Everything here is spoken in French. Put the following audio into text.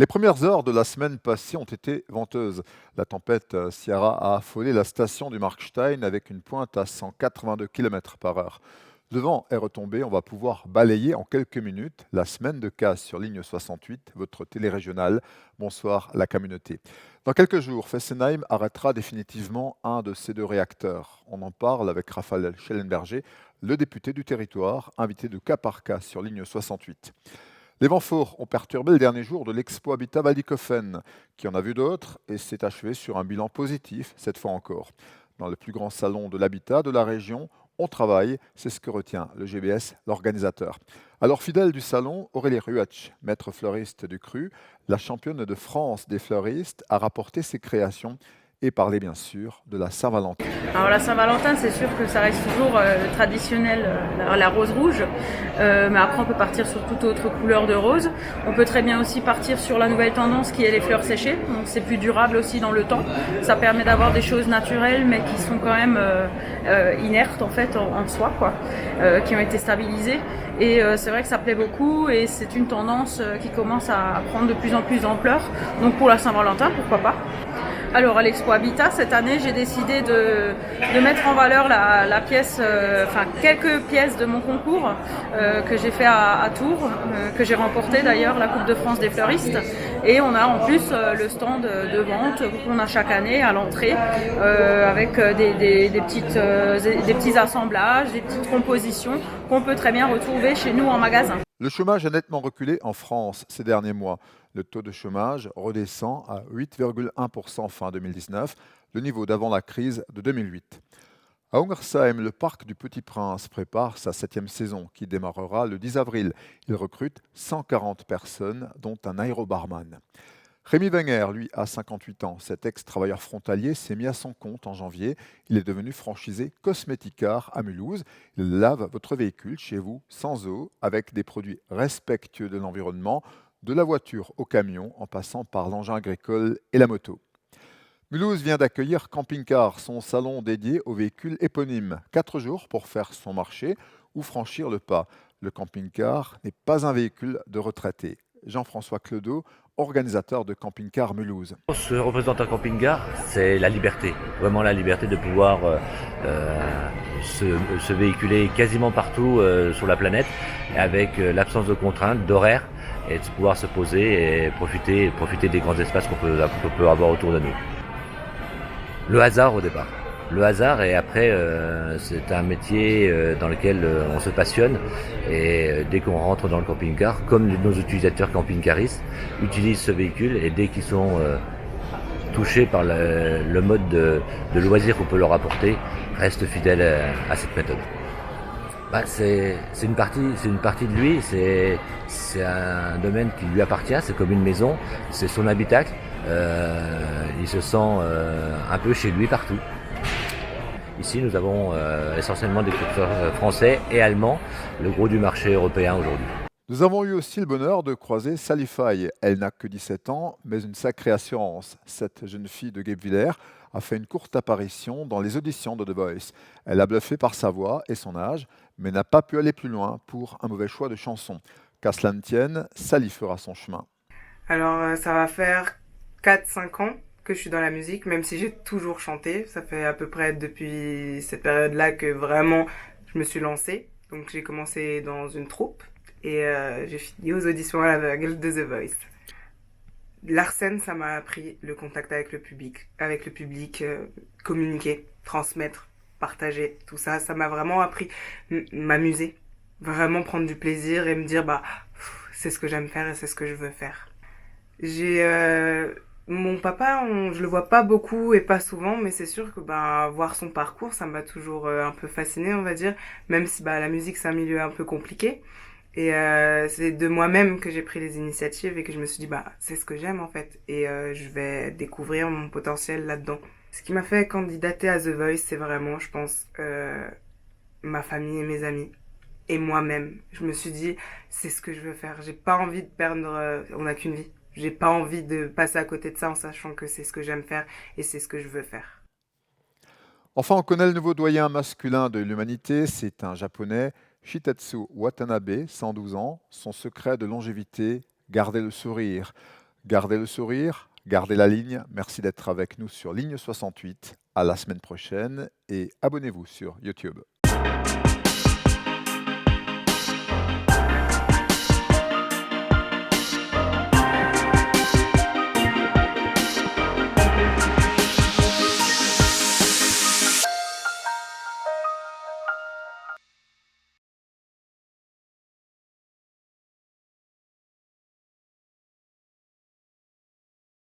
Les premières heures de la semaine passée ont été venteuses. La tempête Ciara a affolé la station du Markstein avec une pointe à 182 km/h. Le vent est retombé, on va pouvoir balayer en quelques minutes la semaine de casse sur ligne 68, votre télé régionale. Bonsoir la communauté. Dans quelques jours, Fessenheim arrêtera définitivement un de ses deux réacteurs. On en parle avec Raphaël Schellenberger, le député du territoire, invité de cas par cas sur ligne 68. Les vents forts ont perturbé le dernier jour de l'Expo Habitat Waldikofen, qui en a vu d'autres et s'est achevé sur un bilan positif, cette fois encore. Dans le plus grand salon de l'habitat de la région, on travaille, c'est ce que retient le GBS, l'organisateur. Alors fidèle du salon, Aurélie Ruach, maître fleuriste du Cru, la championne de France des fleuristes, a rapporté ses créations et parlé bien sûr de la Saint-Valentin. Alors la Saint-Valentin, c'est sûr que ça reste toujours traditionnel, la rose rouge, mais après on peut partir sur toute autre couleur de rose. On peut très bien aussi partir sur la nouvelle tendance qui est les fleurs séchées, donc c'est plus durable aussi dans le temps. Ça permet d'avoir des choses naturelles mais qui sont quand même inertes en fait en soi, quoi, qui ont été stabilisées. Et c'est vrai que ça plaît beaucoup et c'est une tendance qui commence à prendre de plus en plus d'ampleur. Donc pour la Saint-Valentin, pourquoi pas. Alors à l'Expo Habitat, cette année, j'ai décidé de mettre en valeur la pièce, quelques pièces de mon concours que j'ai fait à Tours, que j'ai remporté d'ailleurs, la Coupe de France des fleuristes. Et on a en plus le stand de vente qu'on a chaque année à l'entrée, avec des petits assemblages, des petites compositions qu'on peut très bien retrouver chez nous en magasin. Le chômage a nettement reculé en France ces derniers mois. Le taux de chômage redescend à 8,1% fin 2019, le niveau d'avant la crise de 2008. À Ungersheim, le parc du Petit Prince prépare sa 7e saison qui démarrera le 10 avril. Il recrute 140 personnes, dont un aérobarman. Rémi Wenger, lui, a 58 ans. Cet ex-travailleur frontalier s'est mis à son compte en janvier. Il est devenu franchisé Cosmeticar à Mulhouse. Il lave votre véhicule chez vous sans eau avec des produits respectueux de l'environnement, de la voiture au camion en passant par l'engin agricole et la moto. Mulhouse vient d'accueillir Camping Car, son salon dédié aux véhicules éponymes. 4 jours pour faire son marché ou franchir le pas. Le camping-car n'est pas un véhicule de retraité. Jean-François Clodo, organisateur de Camping Car Mulhouse. Ce que représente un camping-car, c'est la liberté. Vraiment la liberté de pouvoir se véhiculer quasiment partout sur la planète, avec l'absence de contraintes, d'horaires, et de pouvoir se poser et profiter des grands espaces qu'on peut avoir autour de nous. Le hasard au départ. Le hasard, et après c'est un métier dans lequel on se passionne, et dès qu'on rentre dans le camping-car, comme nos utilisateurs camping-caristes utilisent ce véhicule, et dès qu'ils sont touchés par le mode de loisir qu'on peut leur apporter, restent fidèles à cette méthode. C'est une partie de lui, c'est un domaine qui lui appartient, c'est comme une maison, c'est son habitacle. Il se sent un peu chez lui partout. Ici, nous avons essentiellement des producteurs français et allemands, le gros du marché européen aujourd'hui. Nous avons eu aussi le bonheur de croiser Sally Faye. Elle n'a que 17 ans, mais une sacrée assurance. Cette jeune fille de Guebwiller a fait une courte apparition dans les auditions de The Voice. Elle a bluffé par sa voix et son âge, mais n'a pas pu aller plus loin pour un mauvais choix de chanson. Qu'à cela ne tienne, Sally fera son chemin. Alors, ça va faire 4-5 ans que je suis dans la musique, même si j'ai toujours chanté. Ça fait à peu près depuis cette période-là que vraiment je me suis lancée. Donc j'ai commencé dans une troupe et j'ai fini aux auditions à l'aveugle de The Voice. L'arsène, ça m'a appris le contact avec le public, communiquer, transmettre, partager, tout ça. Ça m'a vraiment appris m'amuser, vraiment prendre du plaisir et me dire c'est ce que j'aime faire et c'est ce que je veux faire. J'ai mon papa, je le vois pas beaucoup et pas souvent, mais c'est sûr que voir son parcours, ça m'a toujours un peu fasciné, on va dire, même si la musique c'est un milieu un peu compliqué. Et c'est de moi-même que j'ai pris les initiatives et que je me suis dit c'est ce que j'aime en fait et je vais découvrir mon potentiel là-dedans. Ce qui m'a fait candidater à The Voice, c'est vraiment, je pense, ma famille et mes amis. Et moi-même, je me suis dit, c'est ce que je veux faire. J'ai pas envie de perdre, on n'a qu'une vie. J'ai pas envie de passer à côté de ça en sachant que c'est ce que j'aime faire et c'est ce que je veux faire. Enfin, on connaît le nouveau doyen masculin de l'humanité, c'est un japonais, Shitetsu Watanabe, 112 ans. Son secret de longévité, garder le sourire. Gardez le sourire, gardez la ligne. Merci d'être avec nous sur Ligne 68. À la semaine prochaine et abonnez-vous sur YouTube.